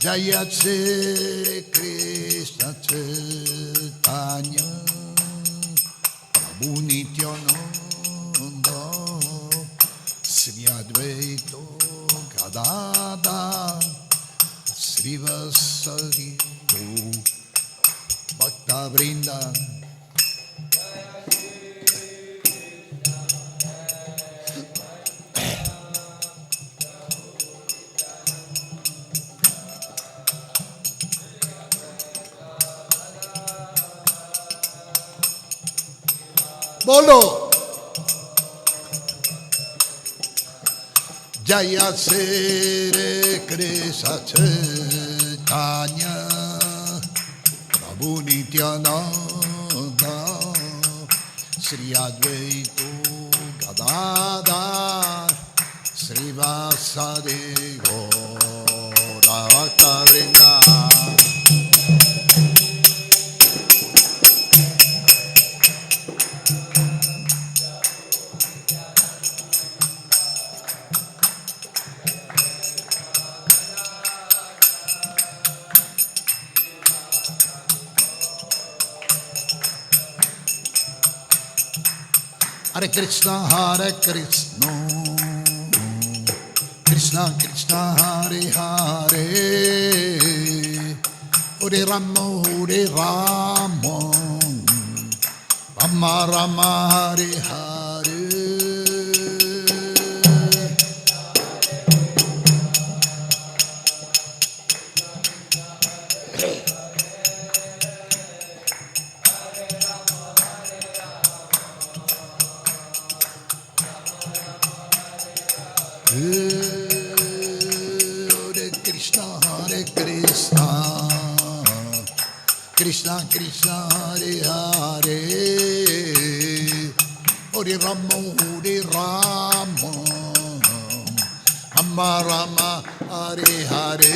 Jaya Shri Krishna Chaitanya Prabhu Nityananda Sri Advaita Gadadhar Srivasadi Bhakta Vrinda. Bolo Jaya Shri Krishna Chaitanya Prabhu Nityananda Sri Advaita Gadadhar Srivasadi Gaura Bhakta Vrinda. Hare Krishna, Krishna Krishna, Hare Hare, Hare Rama, Rama Rama, Hare Hare. Hare Krishna, Krishna Krishna, Hare Hare, Hare Rama, Rama Rama, Hare Hare.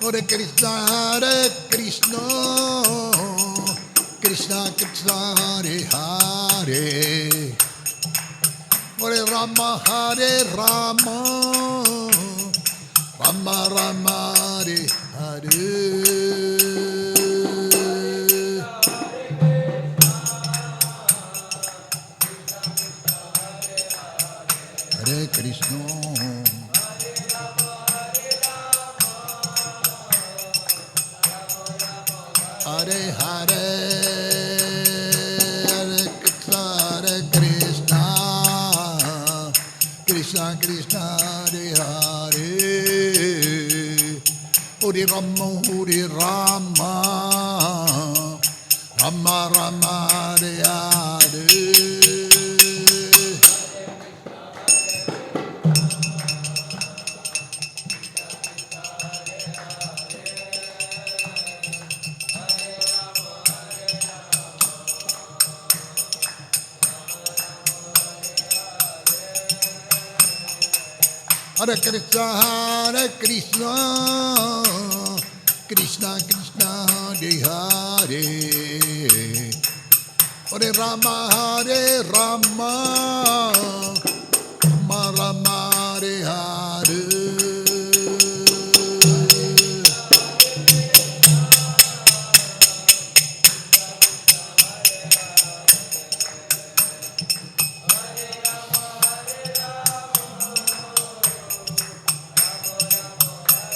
Hare Krishna, Krishna Krishna, Hare Hare, Hare Rama, Rama Rama, Hare Hare. Hare Krishna. Hare Hare, Hare Krishna, Krishna Krishna, Hare Hare, Hare Rama, Rama Rama, Hare Hare. Hare Krishna, Krishna Krishna, Hare Hare, Hare Rama, Rama Rama, Hare Hare.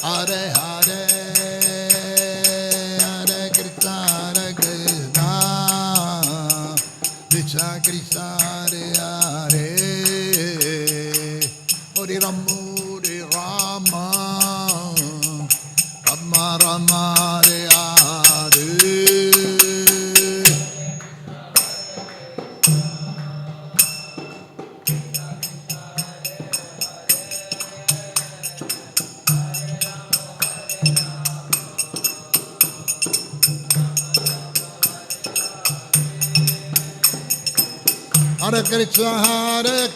Hare Hare, Hare Krishna, Krishna Krishna, Hare Hare, Hare Rama, Rama Rama, Hare Hare. Hare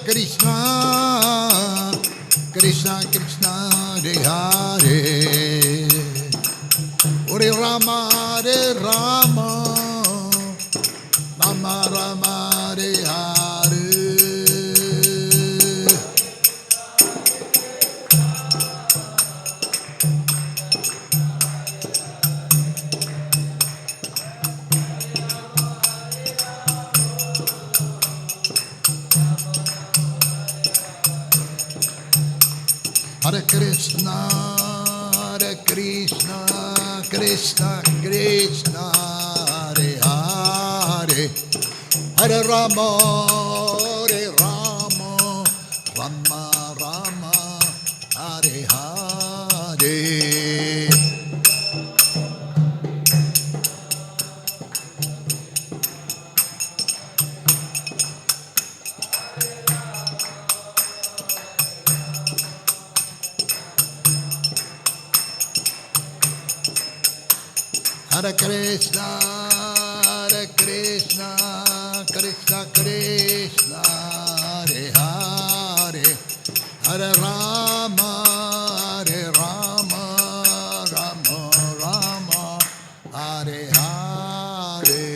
Krishna, Krishna Krishna Hare Hare Hare Rama Hare Rama Rama Rama Hare Hare Hare Krishna, Hare Krishna, Krishna Krishna, Hare Hare, Hare Rama, Hare Rama, Rama Rama, Hare Hare. Hare Krishna, Hare Krishna, Krishna Krishna, Hare Hare, Hare Rama, Hare Rama, Rama Rama, Hare Hare.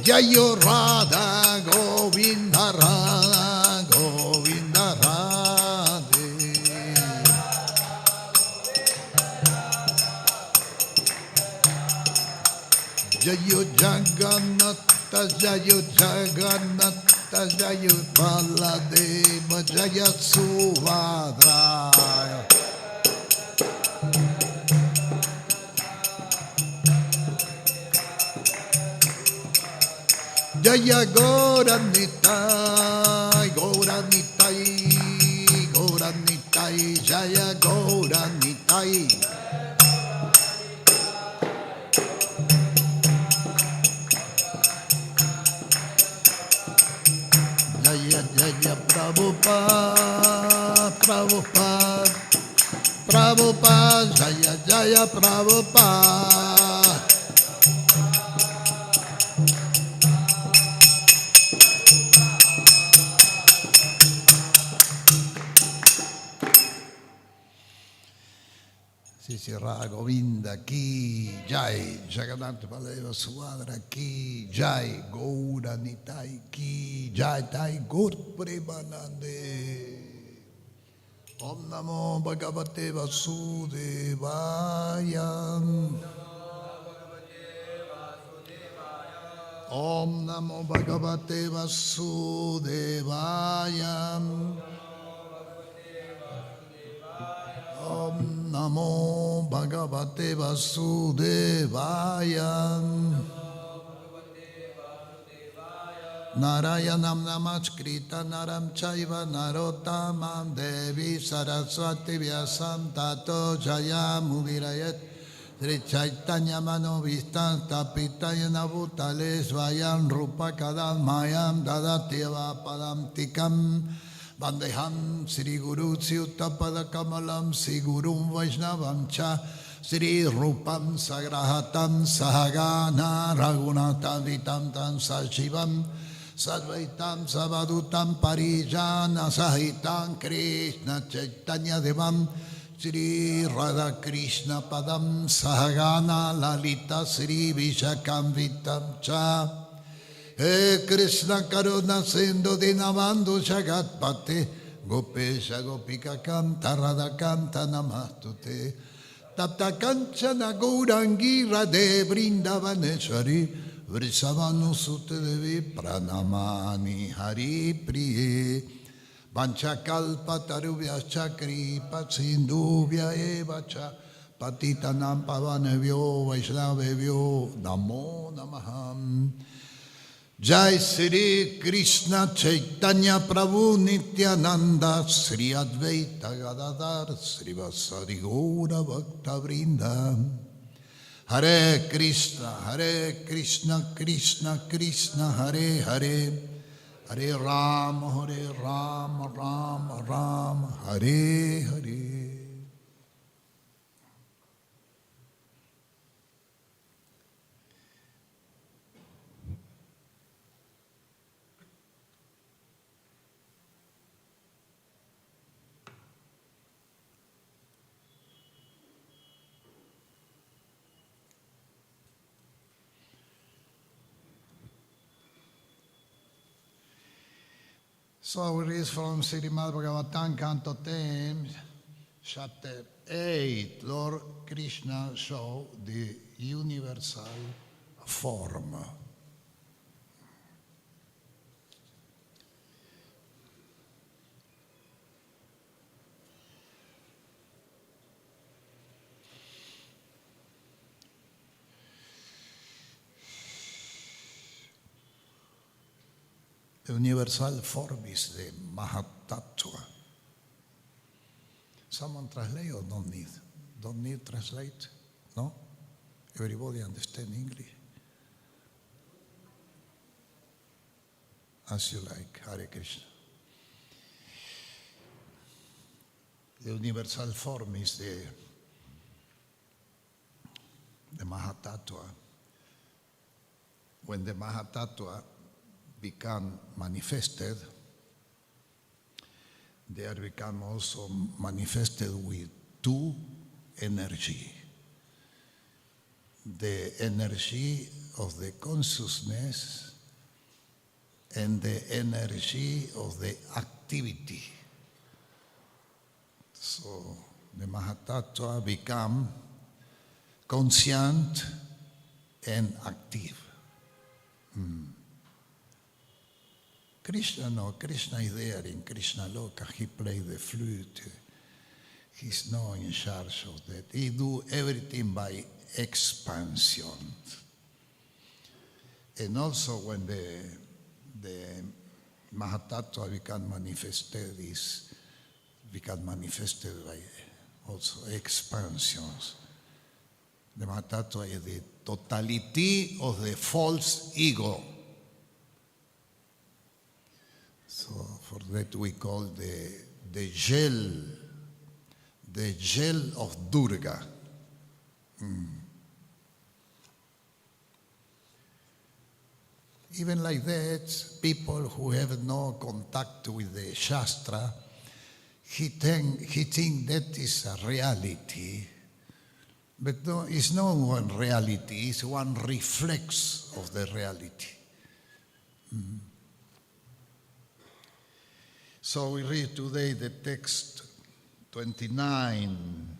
Jayo Radha Govinda Radha Govinda Radhe Jayo Jagannatha Jayo Jagannatha Jayo Baladeva Jaya Subhadra Jaya Gauranitai, Gauranitai, Gauranitai, Jaya Gauranitai. Jaya Jaya Prabhupada, Prabhupada, Prabhupada, Jaya Jaya Prabhupada. Radha Govinda ki jai, Jagannath Baleva Subhadra ki jai, Gaura Nitai ki jai, Tai Gaur Premanande. Om Namo Bhagavate Vasudevaya. Om Namo Bhagavate Vasudevaya. Om Namo Bhagavate Vasudevaya. Narayanam Namaskrita Naram Chaiva Narottamam Devi Saraswati Vyasam Tato Jayamuvirayat Sri Chaitanya Manovistan Tapitayana Bhutale Svayam Rupakadam Mayam Dadatyeva Padam Tikam Vandeham Sri Guru Syuttapada Kamalam Sri Gurum Vaishnavam Cha Sri Rupam Sagrahatam Sahagana Raghunatha Vitam Tam Sachivam Sadvaitam Savadutam Parijana Sahitam Krishna Chaitanya Devam Sri Radha Krishna Padam Sahagana Lalita Sri Vishakam Vitam Cha He Krishna Karuna Sindhu Dinavandhu Jagatpate Gopesha Gopika Kanta Radha Kanta Namastute Tapta Kanchana Gaurangi Radhe Vrindavaneshwari Vrisavanu Sute Devi Pranamani Hari Priye Vanchakalpa Tarubhyascha Kripa Sindhubhya Evacha Patitanam Pavanevyo Vaishnavevyo Namo Namaham Jai Sri Krishna Chaitanya Prabhu Nityananda Sri Advaita Gadadhar Sri Vasari Gaura Bhakta Vrinda Hare Krishna Krishna Krishna Hare Hare Hare Rama Hare Hare. So we read from Srimad Bhagavatam, Canto 10, Chapter 8. Lord Krishna showed the universal form. The universal form is the Mahatattva. Someone translate or don't need? Don't need translate? No? Everybody understand English? As you like, Hare Krishna. The universal form is the Mahatattva. When the Mahatattva become manifested, they are become also manifested with two energy. The energy of the consciousness and the energy of the activity. So the Mahatattva become conscient and active. Krishna is there in Krishna Loka. He plays the flute. He's not in charge of that. He do everything by expansion. And also when the Mahatattva become manifested by also expansions. The Mahatattva is the totality of the false ego. So for that we call the gel of Durga. Even like that, people who have no contact with the Shastra, he think that is a reality. But no, it's not one reality, it's one reflex of the reality. So we read today the text 29.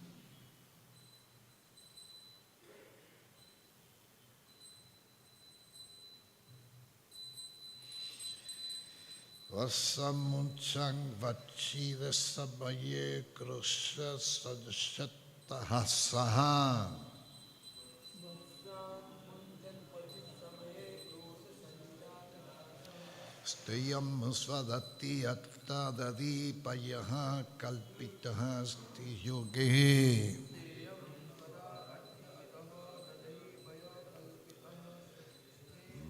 Vasamunchang vachida sabaye krusha sadshatahasaha. Steyam svadati attadadi payaha kalpitaha sti yoge.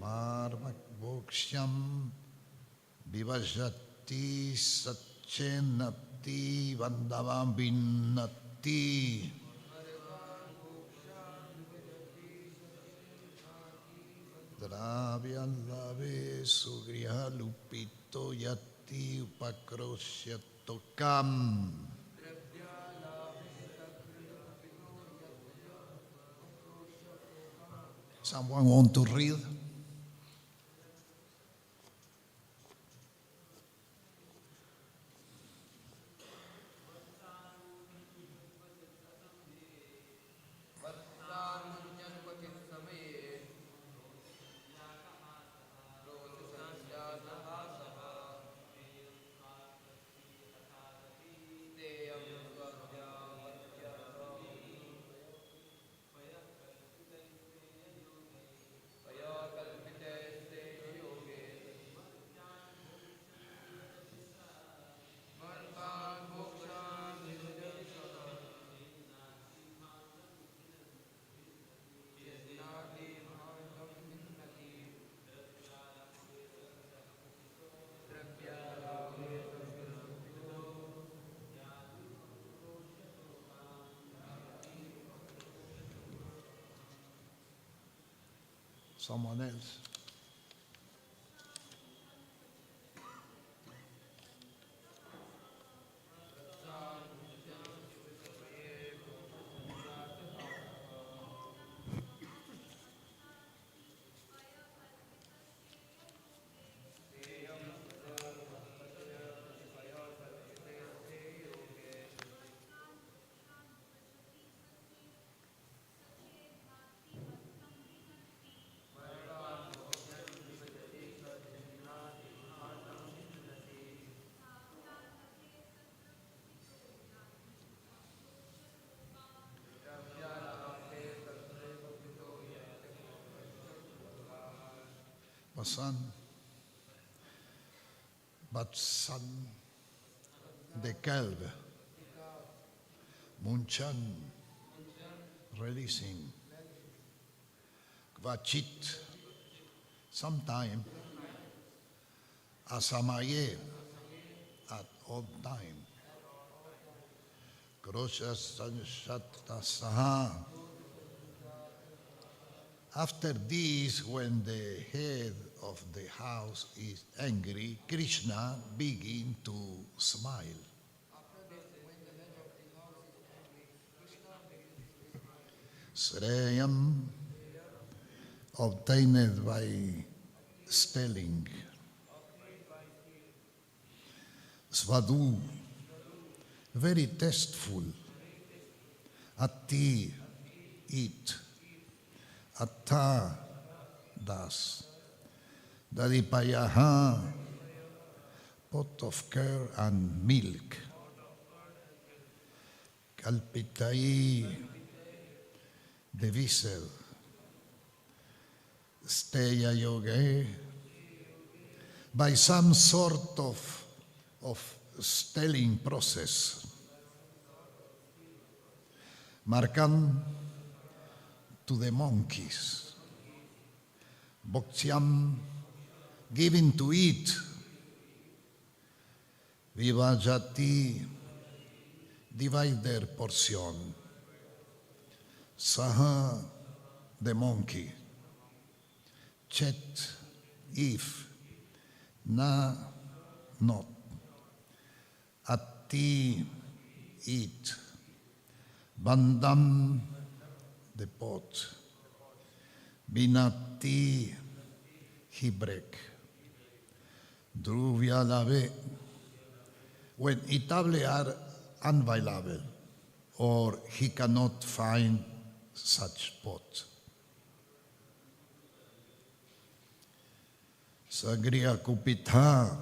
Marmak bhoksyam vivajati satchenati vandavam vinnati. Dravyallave sugriha lupito yati upakrosyatokam. Someone want to read? Someone else? Basan, Batsan, de Kelve, Munchan, releasing, Kvachit, sometime, Asamaye, at all time, Kroshas Sanshatta Saha. After this, when the head of the house is angry, Krishna begins to smile. Sreyam, obtained by stealing. Svadu, very tasteful. Ati, eat. Atta, das. Dadipayaha, pot of care and milk. Kalpitai, the vessel. Steya yoga, by some sort of stealing process. Markam to the monkeys. Bhoktyam, given to eat. Vivajati, divide their portion. Saha, the monkey. Chet, if. Na, not. Ati, eat. Bandam, the pot. Binati, he break. Druvya lave, when itable are unavailable, or he cannot find such pot. Sagriya kupitha,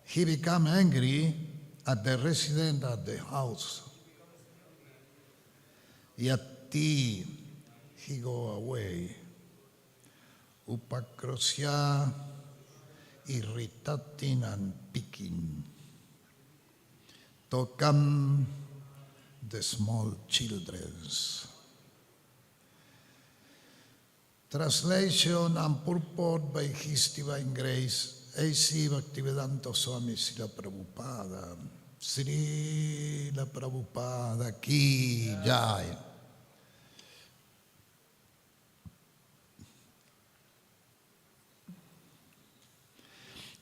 he become angry at the resident at the house. Yati, he go away. Upakrosya, irritating and picking. Tokam, the small children's. Translation and purport by His Divine Grace, A.C. Bhaktivedanta Swami Srila Prabhupada. Srila Prabhupada ki jai.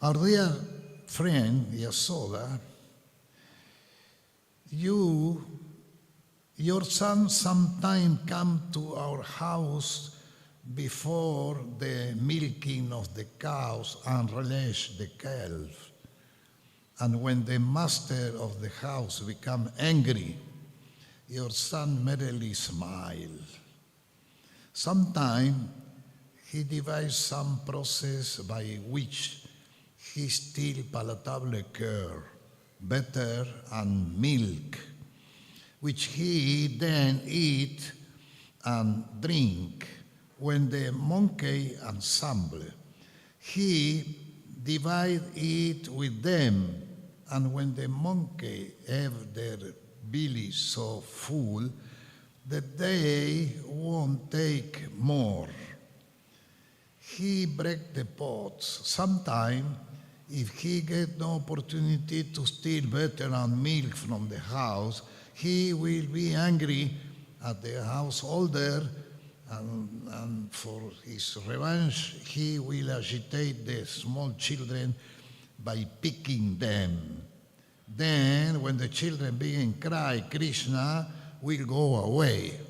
Our dear friend Yasoda, your son sometime come to our house before the milking of the cows and release the calf. And when the master of the house become angry, your son merely smile. Sometime he devised some process by which he still palatable cure, butter and milk, which he then eat and drink. When the monkey ensemble, he divide it with them, and when the monkey have their belly so full that they won't take more, he break the pots. Sometime, if he get no opportunity to steal butter and milk from the house, he will be angry at the householder and for his revenge, he will agitate the small children by picking them. Then, when the children begin to cry, Krishna will go away.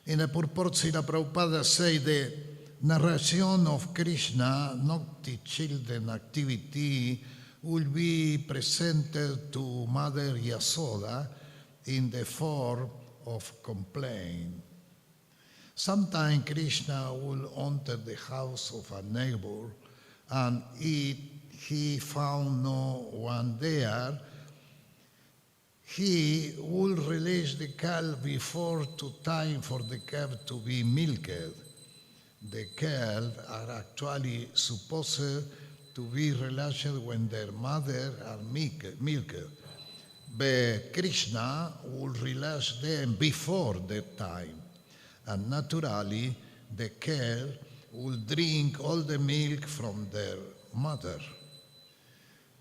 In the purport, Srila Prabhupada say the narration of Krishna, not the children activity, will be presented to Mother Yasoda in the form of complaint. Sometimes Krishna will enter the house of a neighbor, and if he found no one there, he will release the calf before to time for the calf to be milked. The calves are actually supposed to be released when their mother are milked, but Krishna will release them before that time, and naturally the calf will drink all the milk from their mother.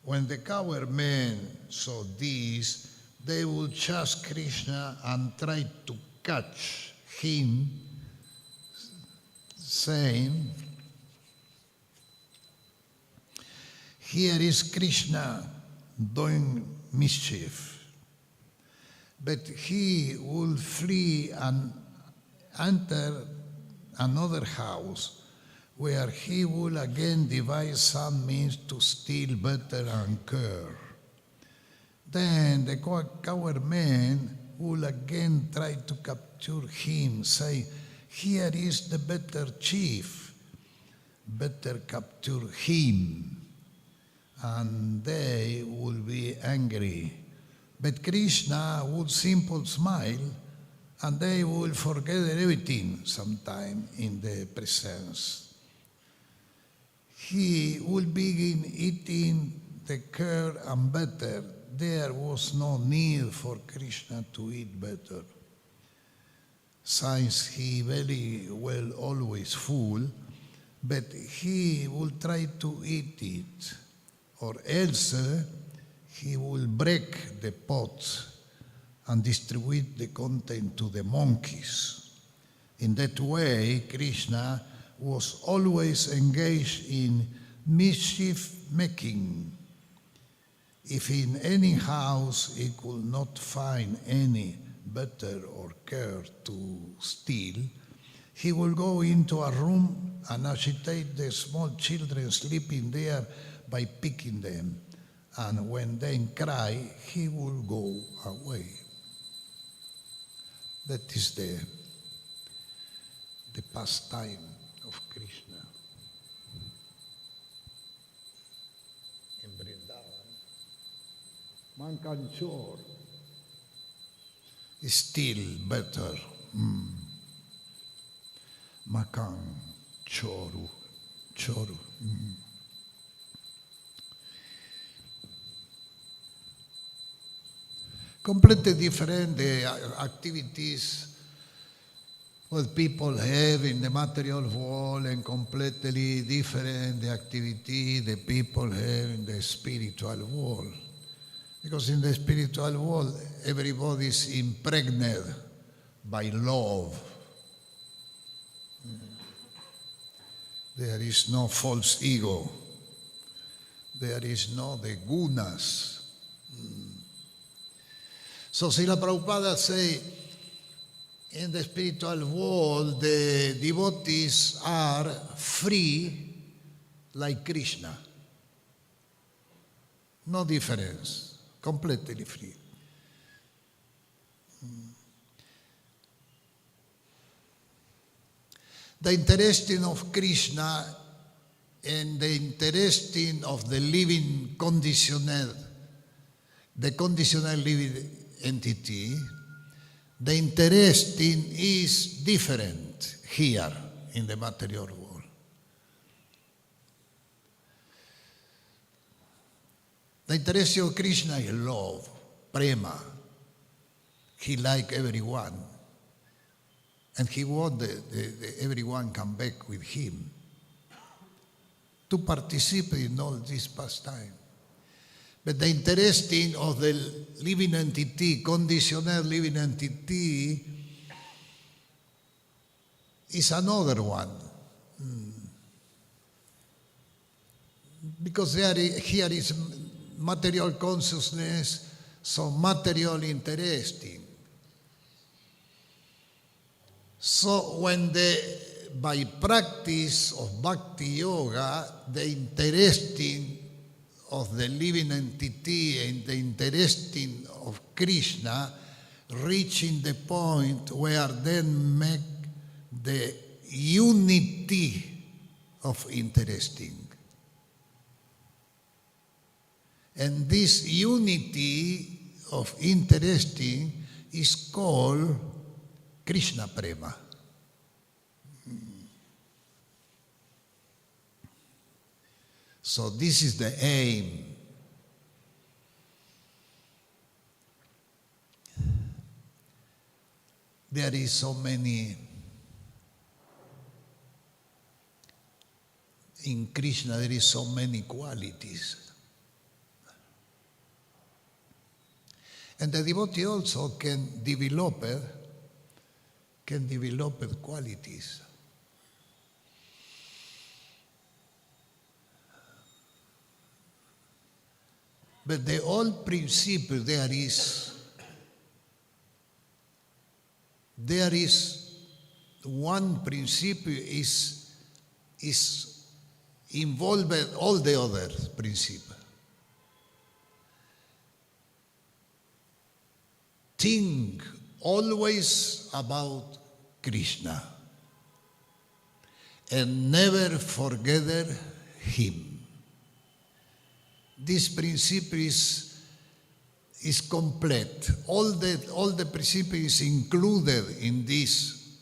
When the cowherd men saw this, they will chase Krishna and try to catch him, saying, "Here is Krishna doing mischief." But he will flee and enter another house, where he will again devise some means to steal butter and curd. Then the coward men will again try to capture him, say, "Here is the better chief, better capture him." And they will be angry. But Krishna would simply smile, and they will forget everything sometime in the presence. He will begin eating the curd and butter. There was no need for Krishna to eat butter, since he very well always full, but he will try to eat it, or else he will break the pot and distribute the content to the monkeys. In that way, Krishna was always engaged in mischief making. If in any house he could not find any butter or curd to steal, he will go into a room and agitate the small children sleeping there by picking them, and when they cry, he will go away. That is the pastime of Krishna in Vrindavan. Mankanchor is still better. Makan choru. Completely different the activities what people have in the material world, and completely different the activity the people have in the spiritual world. Because in the spiritual world, everybody is impregnated by love. There is no false ego. There is no the gunas. So Srila Prabhupada say, in the spiritual world, the devotees are free like Krishna. No difference, completely free. The interesting of Krishna and the interesting of the living conditional, the conditional living entity, the interesting is different here in the material world. The interest of Krishna is love, prema. He likes everyone, and he wants everyone come back with him to participate in all this pastime. But the interesting of the living entity, conditional living entity, is another one. Because here is material consciousness, so material interesting. So when by practice of bhakti yoga, the interesting of the living entity and the interesting of Krishna reaching the point where then make the unity of interesting. And this unity of interesting is called Krishna Prema. So this is the aim. There is so many, in Krishna there is so many qualities. And the devotee also can develop qualities. But the old principle there is one principle is involved all the other principles. Think always about Krishna and never forget Him. This principle is complete. All the principle is included in this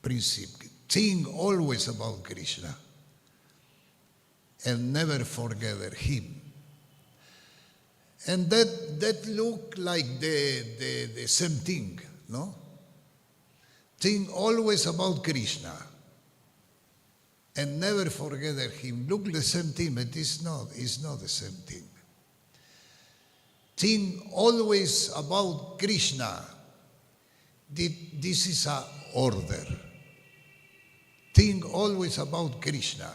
principle. Think always about Krishna and never forget Him. And that look like the same thing, no? Think always about Krishna and never forget Him. Look the same thing, but it's not the same thing. Think always about Krishna. This is an order. Think always about Krishna.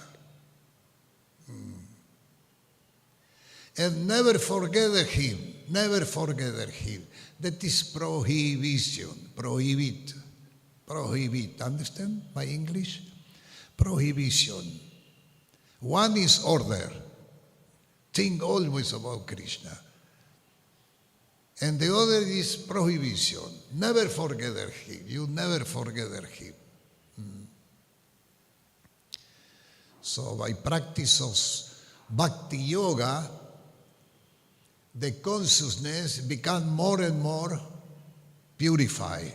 And never forget Him. Never forget Him. That is prohibition. Prohibit. Understand my English? Prohibition. One is order. Think always about Krishna. And the other is prohibition. Never forget Him. You never forget Him. So by practice of bhakti yoga, the consciousness becomes more and more purified.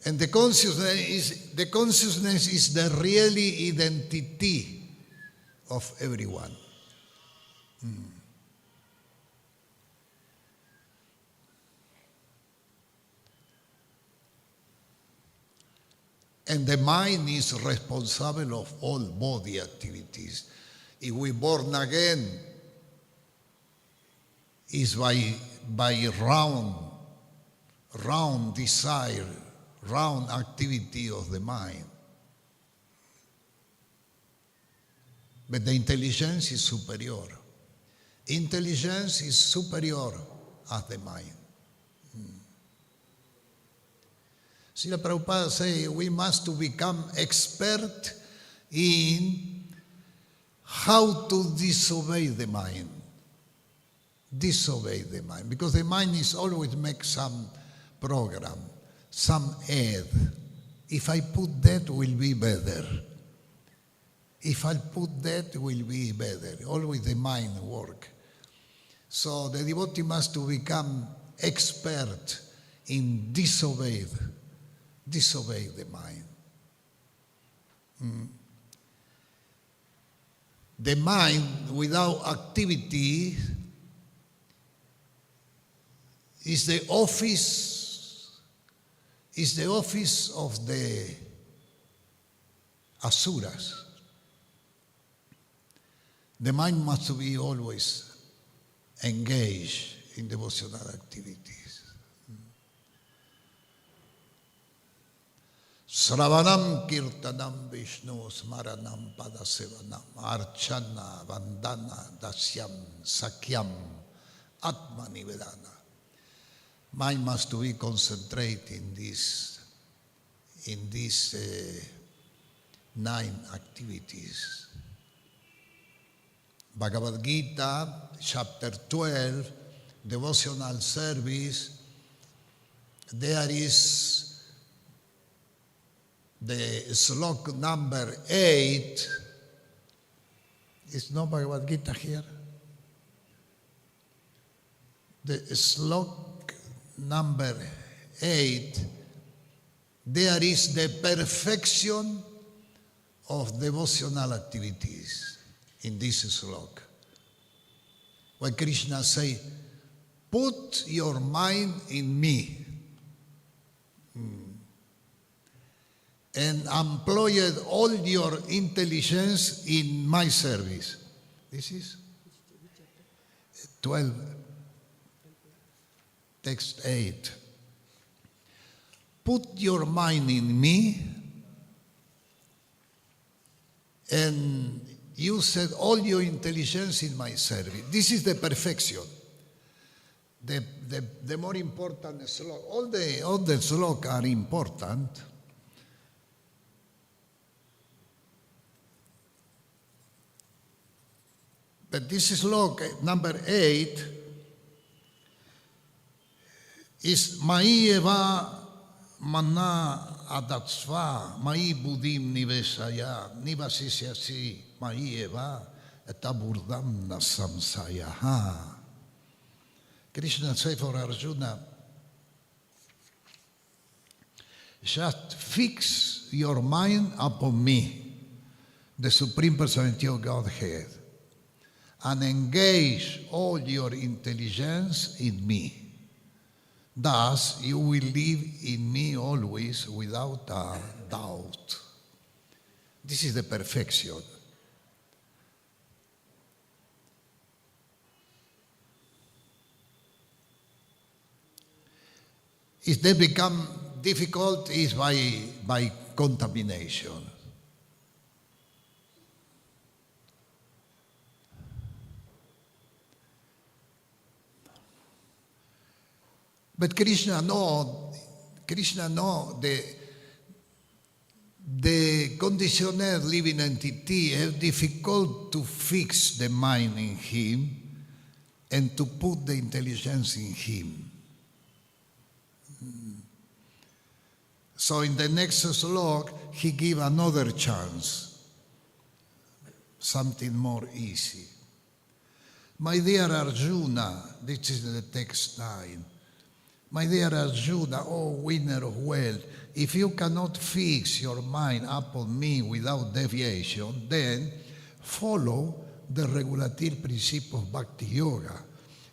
And the consciousness is the really identity of everyone. And the mind is responsible of all body activities. If we born again, is by round desire, round activity of the mind. But the intelligence is superior. Intelligence is superior as the mind. Srila Prabhupada says we must to become expert in how to disobey the mind. Disobey the mind. Because the mind is always make some program, some aid. If I put that, will be better. If I put that, will be better. Always the mind work. So the devotee must to become expert in disobey the mind. The mind without activity is the office of the asuras. The mind must be always engage in devotional activities. Sravanam kirtanam Vishnu smaranam padasevanam archana vandana dasyam sakyam atmanivedana. Mind must to be concentrated in these 9 activities. Bhagavad Gita, chapter 12, devotional service, there is the slok number 8. Is no Bhagavad Gita here? The slok number 8, there is the perfection of devotional activities in this slok. When Krishna say, put your mind in me and employ all your intelligence in my service. This is 12, text 8. Put your mind in me and use all your intelligence in my service. This is the perfection. The more important slok. All the slok are important. But this slok number 8 is Maieva Mana Adatsva, Mai Buddhim Nivesaya, Nivasisyasi, Maieva, Etaburdam Nasamsayaha. Krishna said for Arjuna, just fix your mind upon me, the Supreme Personality of Godhead, and engage all your intelligence in me. Thus, you will live in me always without a doubt. This is the perfection. If they become difficult, is by contamination. But Krishna know the conditioned living entity is difficult to fix the mind in him and to put the intelligence in him. So in the next slok, he give another chance, something more easy. My dear Arjuna, this is the text 9. My dear Arjuna, oh winner of wealth, if you cannot fix your mind upon me without deviation, then follow the regulative principle of Bhakti Yoga.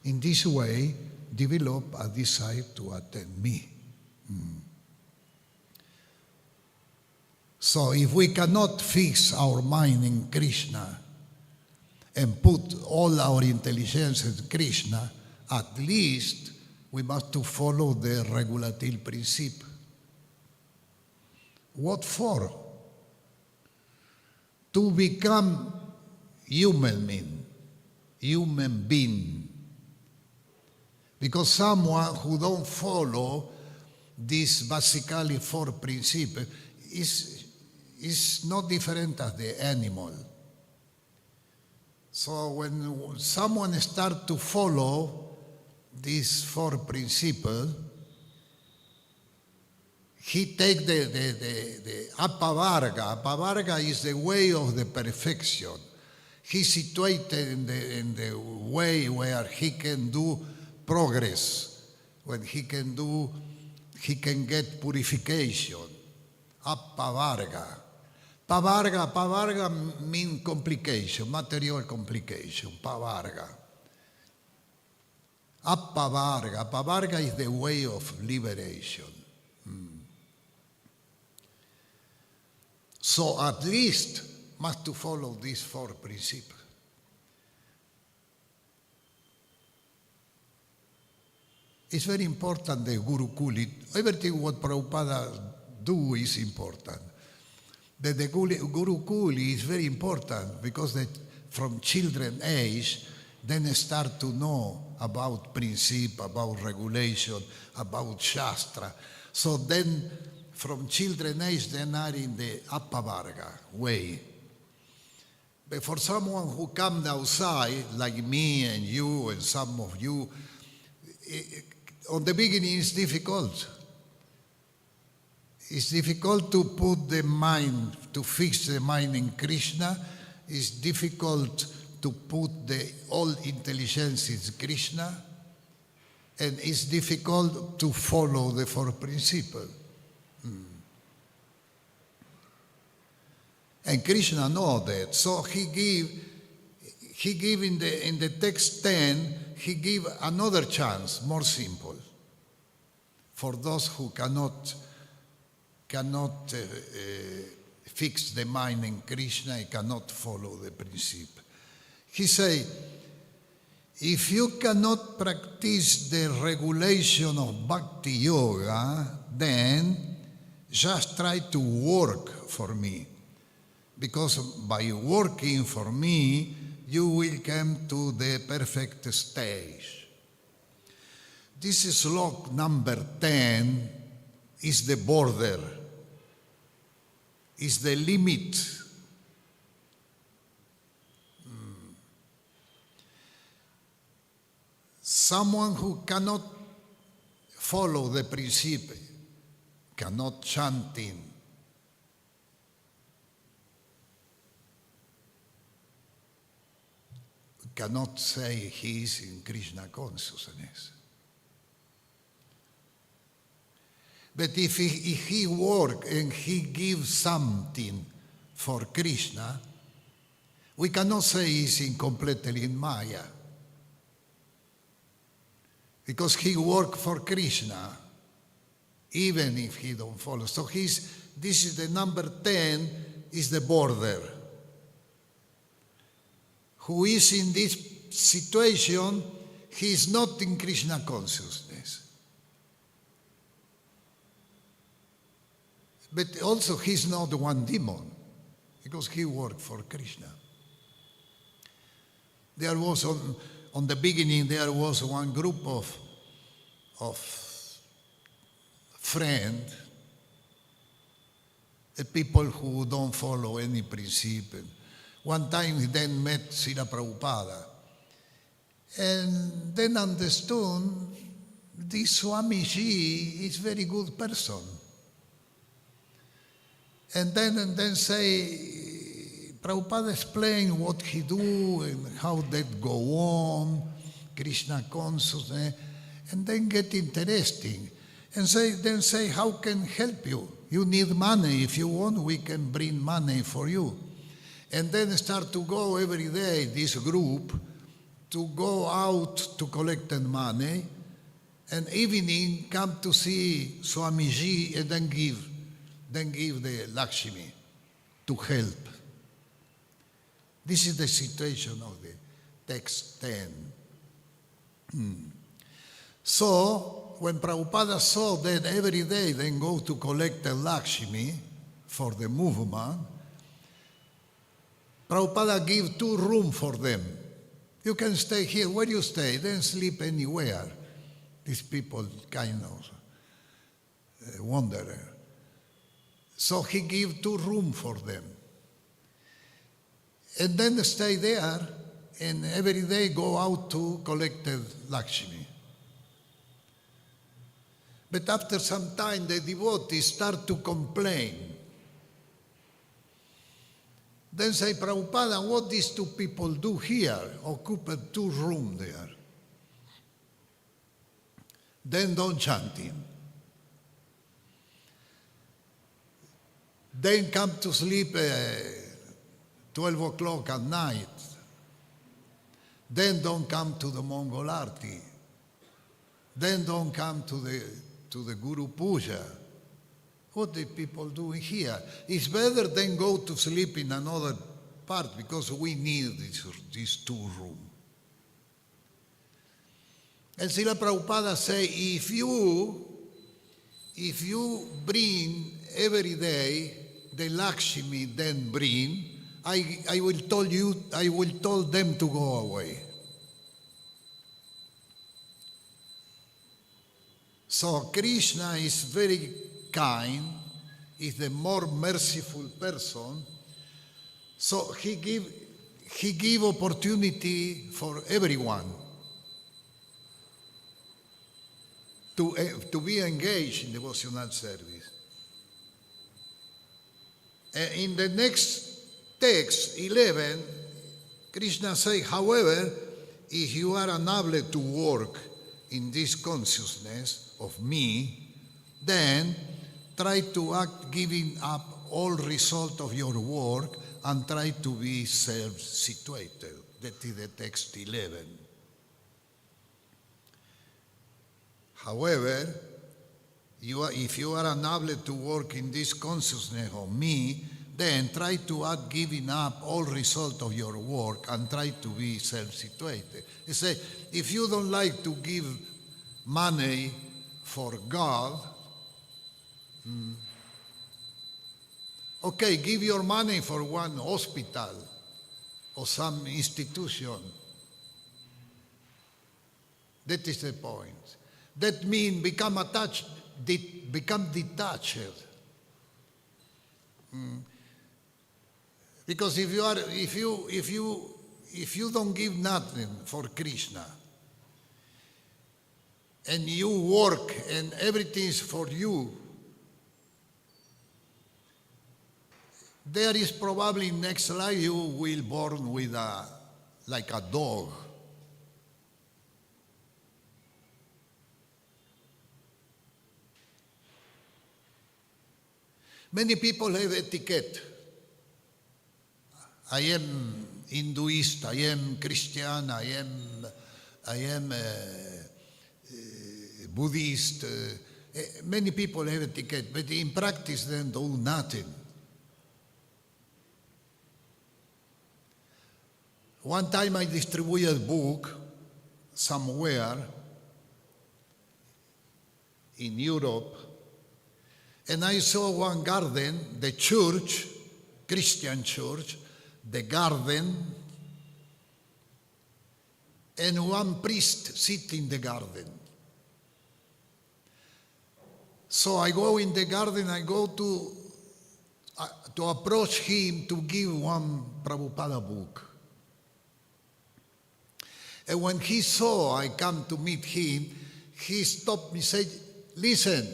In this way, develop a desire to attend me. So if we cannot fix our mind in Krishna and put all our intelligence in Krishna, at least we must to follow the regulative principle. What for? To become human being. Because someone who don't follow these basically 4 principles is not different as the animal. So when someone start to follow these 4 principles, he take the apavarga. Apavarga is the way of the perfection. He's situated in the way where he can do progress, when he can get purification. Apavarga. Pavarga means complication, material complication. Pavarga. Apavarga. Apavarga is the way of liberation. So at least must to follow these 4 principles. It's very important, the Gurukul. Everything what Prabhupada do is important. The Gurukul is very important because from children age, then they start to know about principle, about regulation, about Shastra. So then from children age, they are in the Appavarga way. But for someone who comes outside, like me and you and some of you, on the beginning it's difficult. It's difficult to put the mind, to fix the mind in Krishna. It's difficult to put the all intelligence in Krishna. And it's difficult to follow the four principles. And Krishna knows that. So he give in the text 10, he give another chance, more simple, for those who cannot fix the mind in Krishna and cannot follow the principle. He say, if you cannot practice the regulation of Bhakti Yoga, then just try to work for me. Because by working for me, you will come to the perfect stage. This slok number 10 is the border, is the limit. Someone who cannot follow the principle, cannot chanting, cannot say he is in Krishna consciousness. But if he work and he gives something for Krishna, we cannot say he's completely in Maya. Because he work for Krishna, even if he don't follow. So this is the number 10, is the border. Who is in this situation, he is not in Krishna consciousness. But also he's not one demon, because he worked for Krishna. There was on the beginning, there was one group of friends, people who don't follow any principle. One time he then met Srila Prabhupada and then understood this Swami is very good person. And then say, Prabhupada explain what he do and how that go on, Krishna consciousness, and then get interesting. And then say, how can help you? You need money. If you want, we can bring money for you. And then start to go every day, this group, to go out to collect the money, and evening come to see Swamiji and then give the Lakshmi to help. This is the situation of the text 10. So, when Prabhupada saw that every day they go to collect the Lakshmi for the movement, Prabhupada give 2 rooms for them. You can stay here. Where you stay? Then sleep anywhere. These people kind of wanderer. So he give 2 rooms for them. And then stay there and every day go out to collect the Lakshmi. But after some time the devotees start to complain. Then say, Prabhupada, what these 2 people do here? Occupy 2 rooms there. Then don't chanting. Then come to sleep 12 o'clock at night. Then don't come to the Mongol Arti. Then don't come to the Guru Puja. What the people doing here? It's better than go to sleep in another part because we need these 2 rooms. And Srila Prabhupada say, if you bring every day the Lakshmi then bring, I will tell them to go away. So Krishna is very kind, is the more merciful person. So he give opportunity for everyone to be engaged in devotional service. In the next text, 11, Krishna says, however, if you are unable to work in this consciousness of me, then try to act giving up all result of your work and try to be self-situated. That is the text 11. However, if you are unable to work in this consciousness of me, then try to add giving up all result of your work and try to be self-situated. He said, if you don't like to give money for God, okay, give your money for one hospital or some institution. That is the point. That means become attached, become detached. Because if you don't give nothing for Krishna, and you work and everything is for you, there is probably next life you will born with like a dog. Many people have etiquette. I am Hinduist, I am Christian, I am Buddhist. Many people have etiquette, but in practice they do nothing. One time I distributed a book somewhere in Europe, and I saw one garden, the church, Christian church, the garden, and one priest sitting in the garden. So I go in the garden, I go to approach him to give one Prabhupada book. And when he saw I come to meet him, he stopped me and said, listen,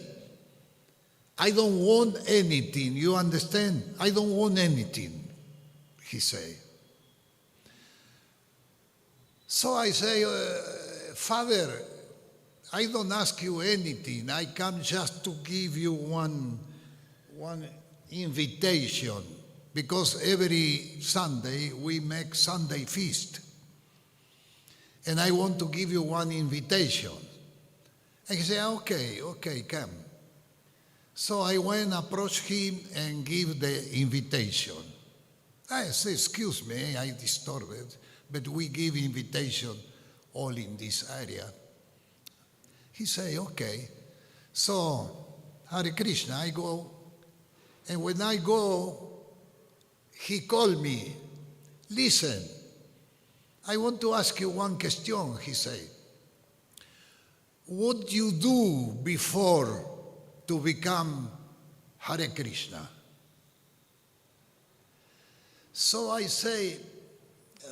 I don't want anything, you understand? I don't want anything, he said. So I say, Father, I don't ask you anything. I come just to give you one invitation, because every Sunday we make Sunday feast. And I want to give you one invitation. And he said, okay, come. So I went, approached him, and give the invitation. I said, excuse me, I disturbed, but we give invitation all in this area. He said, okay. So, Hare Krishna, I go. And when I go, he called me. Listen, I want to ask you one question, he said. What you do before to become Hare Krishna? So I say,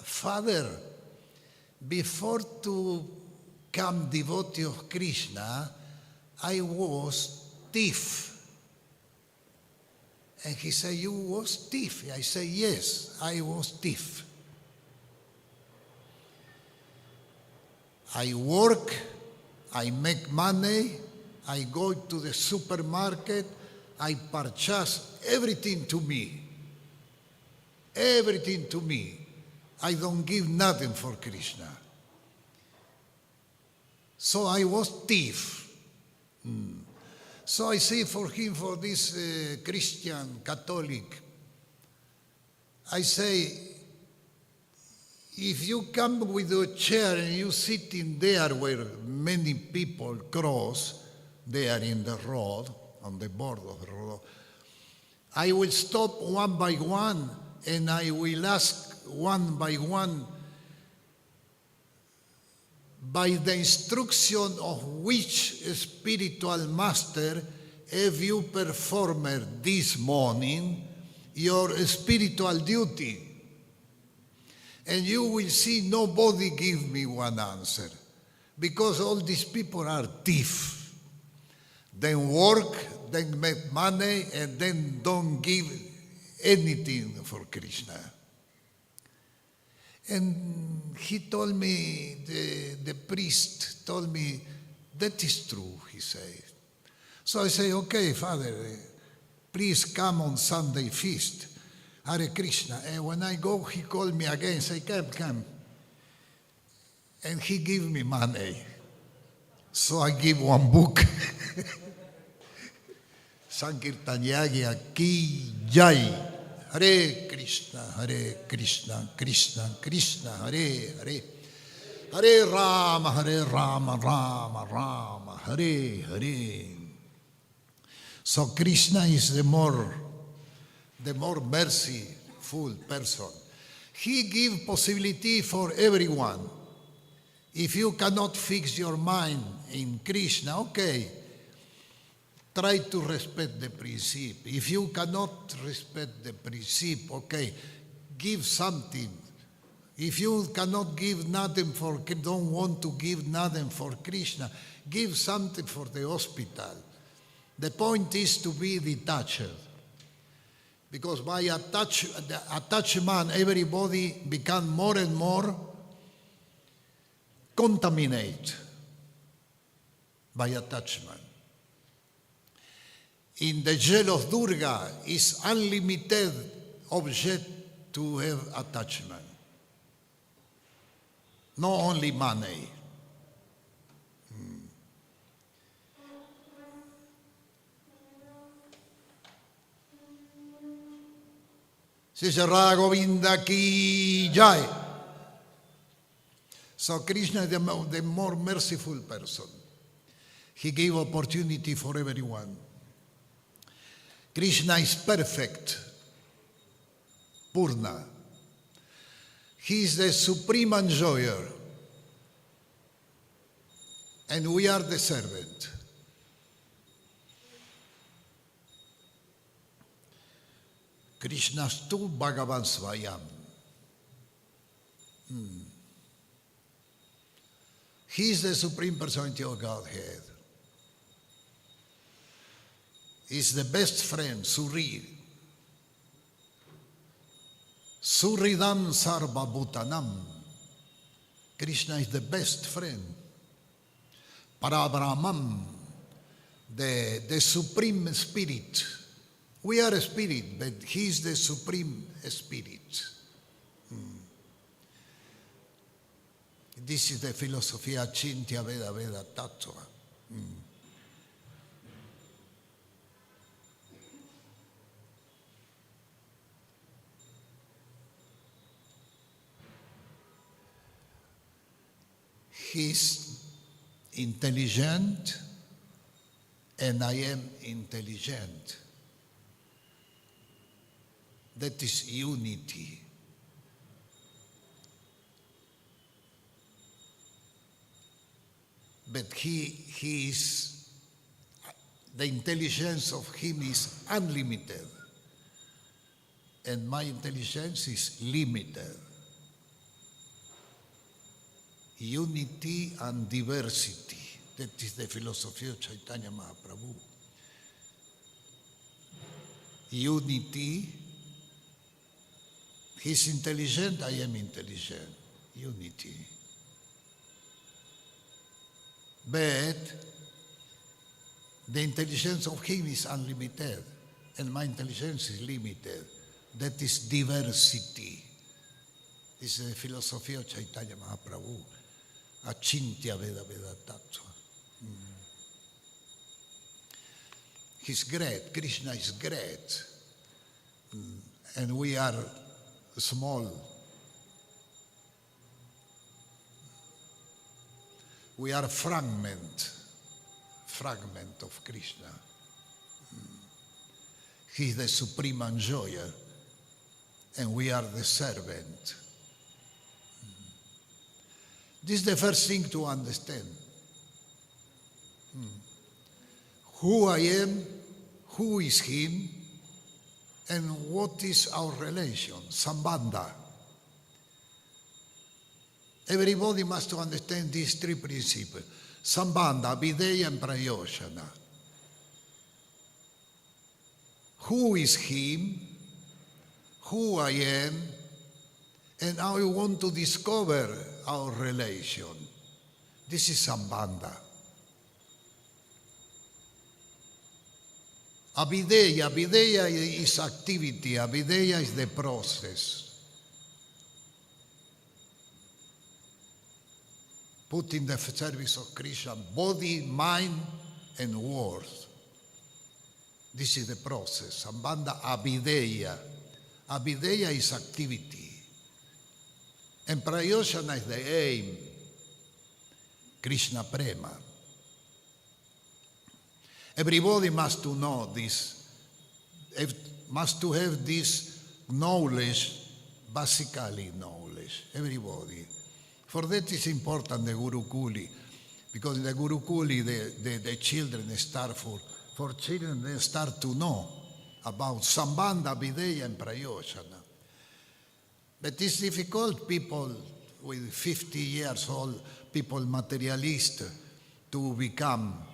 Father, before to become devotee of Krishna, I was thief. And he said, you was thief? I say, yes, I was thief. I work, I make money, I go to the supermarket, I purchase everything to me. Everything to me. I don't give nothing for Krishna. So I was thief. So I say for him, for this Christian, Catholic, I say, if you come with a chair and you sit in there where many people cross, there in the road, on the border of the road, I will stop one by one and I will ask one by one, by the instruction of which spiritual master have you performed this morning your spiritual duty? And you will see nobody give me one answer, because all these people are thieves. They work, they make money, and then don't give anything for Krishna. And he told me, the priest told me, that is true, he said. So I say, okay, Father, please come on Sunday feast. Hare Krishna. And when I go, he called me again, say, come. And he give me money. So I give one book. Sankirtanyagya ki jai. Hare Krishna, Krishna Krishna, Hare Hare. Hare Rama, Rama Rama, Hare Hare. So Krishna is the more merciful person. He gives possibility for everyone. If you cannot fix your mind in Krishna, okay, try to respect the principle. If you cannot respect the principle, okay, give something. If you cannot give nothing don't want to give nothing for Krishna, give something for the hospital. The point is to be detached. Because by attachment, everybody become more and more contaminated by attachment. In the jail of Durga is unlimited object to have attachment. Not only money. Sisara Govinda ki jai. So Krishna is the more merciful person. He gave opportunity for everyone. Krishna is perfect, Purna. He is the supreme enjoyer, and we are the servant. Krishnastu Bhagavan Svayam. He is the Supreme Personality of Godhead. He is the best friend, Suri. Suridam Sarva Bhutanam. Krishna is the best friend. Parabrahmam, the Supreme Spirit. We are a spirit, but he is the Supreme Spirit. This is the philosophy of Chintya Veda Veda Tattva. He is intelligent and I am intelligent. That is unity. But he is, the intelligence of him is unlimited. And my intelligence is limited. Unity and diversity. That is the philosophy of Chaitanya Mahaprabhu. Unity. He is intelligent, I am intelligent. Unity. But the intelligence of him is unlimited, and my intelligence is limited. That is diversity. This is the philosophy of Chaitanya Mahaprabhu. Achintya Veda Veda Tattva. He's great. Krishna is great. And we are small. We are fragment of Krishna. He is the supreme enjoyer, and we are the servant. This is the first thing to understand. Who I am, who is him, and what is our relation, sambandha. Everybody must understand these three principles: sambandha, videya, and prayoshana. Who is him, who I am, and how we want to discover our relation. This is sambandha. Avideya is activity, avideya is the process. Put in the service of Krishna body, mind, and words. This is the process. Sambandha avideya. Avideya is activity. And prayoshana is the aim. Krishna prema. Everybody must to know this, must to have this knowledge, basically knowledge, everybody. For that is important the Gurukuli, because in the Gurukuli the children start for children they start to know about Sambandha, Videya and Prayoshana. But it's difficult, people with 50 years old, people materialist, to become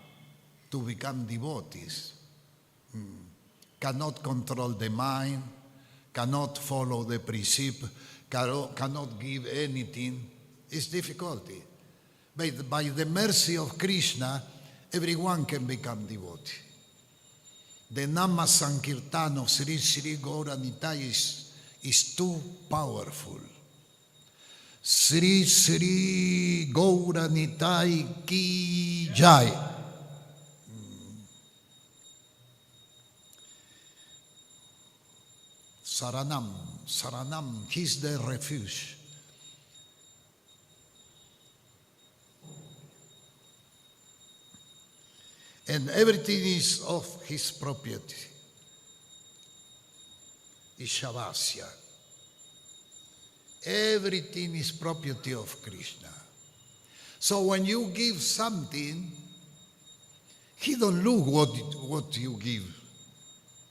devotees. Cannot control the mind, cannot follow the precept, cannot give anything. It's difficulty. But by the mercy of Krishna, everyone can become devotee. The Nama Sankirtan of Sri Sri Gauranitai is too powerful. Sri Sri Gauranitai Ki Jai. Saranam, he's the refuge. And everything is of his property. Ishavasya. Everything is property of Krishna. So when you give something, he don't look what you give,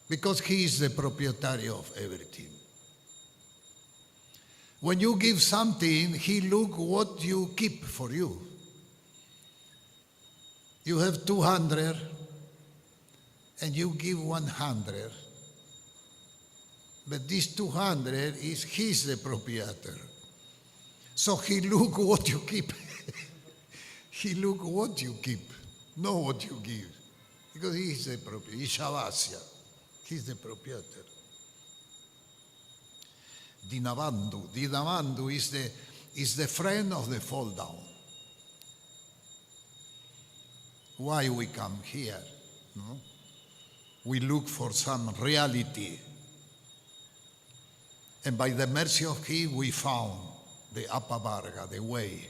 because he is the proprietary of everything. When you give something, he look what you keep for you. You have 200 and you give 100. But this 200 is his the proprietor. So he look what you keep. He look what you keep, not what you give. Because he is the proprietor. Ishavasya. He's the proprietor. Dinabandhu is the friend of the fall down. Why we come here? No? We look for some reality. And by the mercy of him, we found the Apavarga, the way.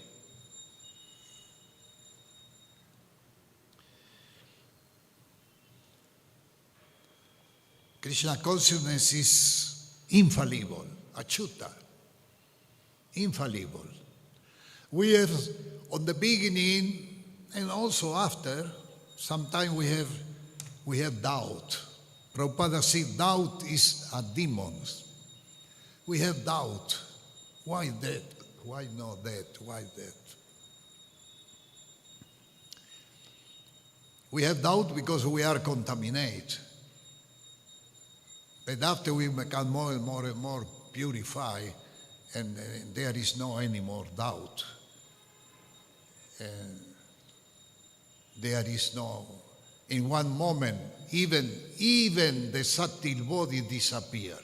Krishna consciousness is infallible, achyuta, infallible. We have, on the beginning and also after, sometimes we have doubt. Prabhupada said doubt is a demon. We have doubt. Why that? Why not that? Why that? We have doubt because we are contaminated. But after we become more and more and more purified, and there is no any more doubt. There is no, in one moment, even the subtle body disappear.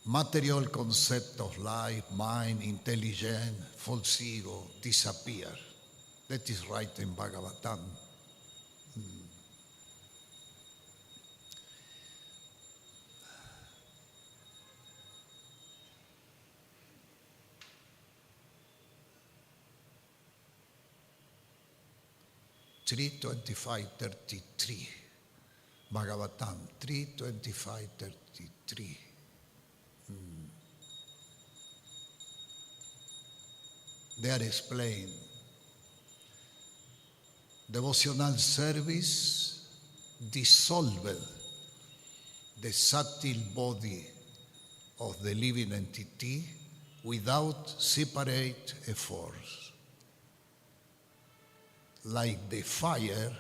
Material concept of life, mind, intelligence, false ego disappear. That is right in Bhagavatam. 3:25:33. Bhagavatam 3:25:33. They are explained. Devotional service dissolves the subtle body of the living entity without separate efforts. Like the fire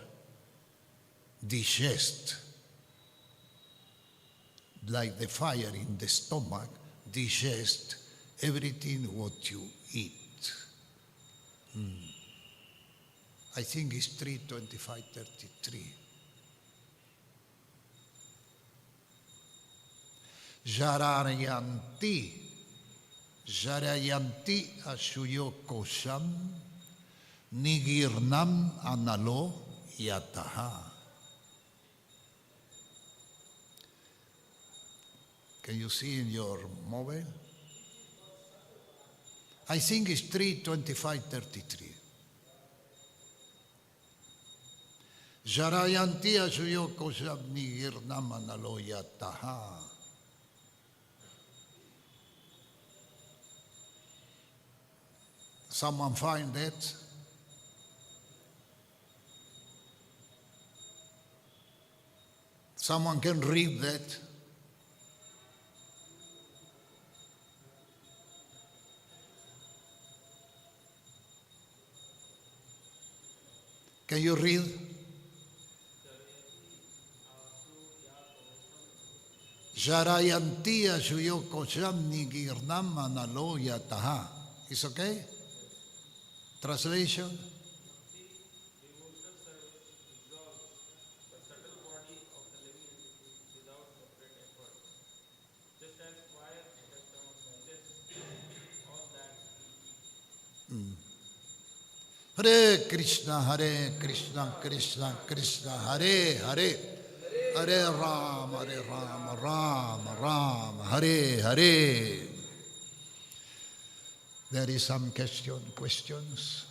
digests, like the fire in the stomach digests everything what you eat. I think it's 3:25:33. Jarayanti ashuyokosham nigirnam analo yataha. Can you see in your mobile? I think it's 3:25:33. Jarayanti ashuyokosham nigirnam analo yataha. Someone find that? Someone can read that? Can you read? Jarayanti ashuyokosham nigirnam analo yataha. Is okay? Translation? Devotional service dissolves the subtle body of the living entity without separate effort. Just as fire in the stomach digests all that we eat. Hare Krishna, Krishna Krishna, Hare Hare, Hare Rama, Rama Rama, Hare Hare. There is some questions.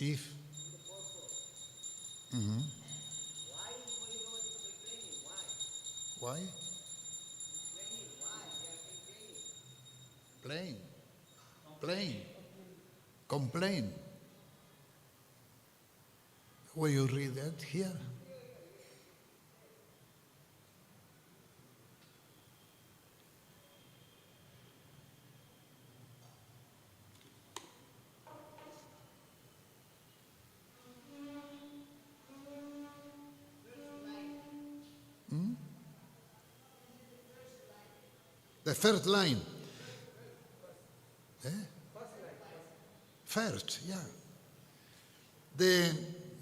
If why? Plain. Complain. Will you read that here? The first line. First, yeah. The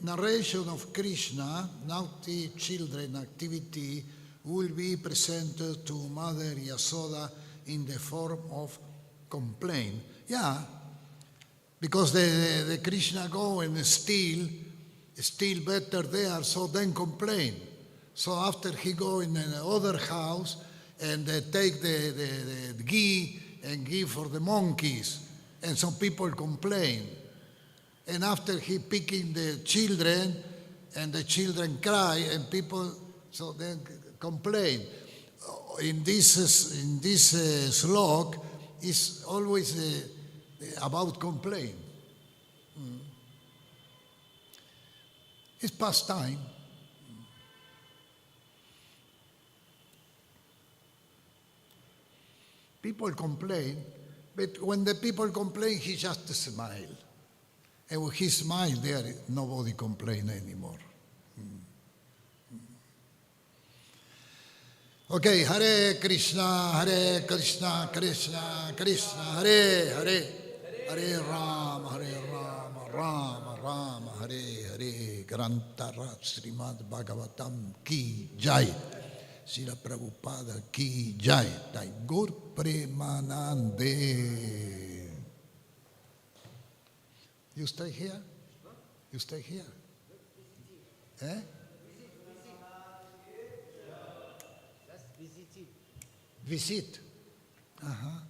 narration of Krishna, naughty children activity, will be presented to Mother Yasoda in the form of complaint. Yeah, because the Krishna go and steal better there, so then complain. So after he go in another house, and take the ghee and give for the monkeys. And some people complain. And after he picking the children, and the children cry, and people so then complain. In this slok is always about complaint. It's pastime. People complain, but when the people complain, he just smile. And when he smile, there nobody complain anymore. Okay, Hare Krishna, Krishna Krishna, Hare Hare, Hare Rama, Rama Rama, Hare Hare. Grantara Srimad Bhagavatam Ki Jai. Srila Prabhupada ki jai. Jai Gaur Premanande. You stay here? You stay here? Eh? Visit. Uh-huh.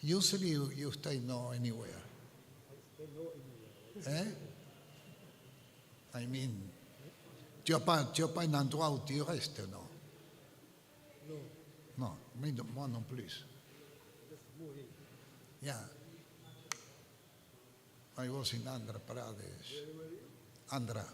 Usually you stay no anywhere. Eh? I mean, tu n'as pas un endroit où tu restes, non? Non, mais moi non plus. Yeah. I was in Andhra Pradesh. Andhra.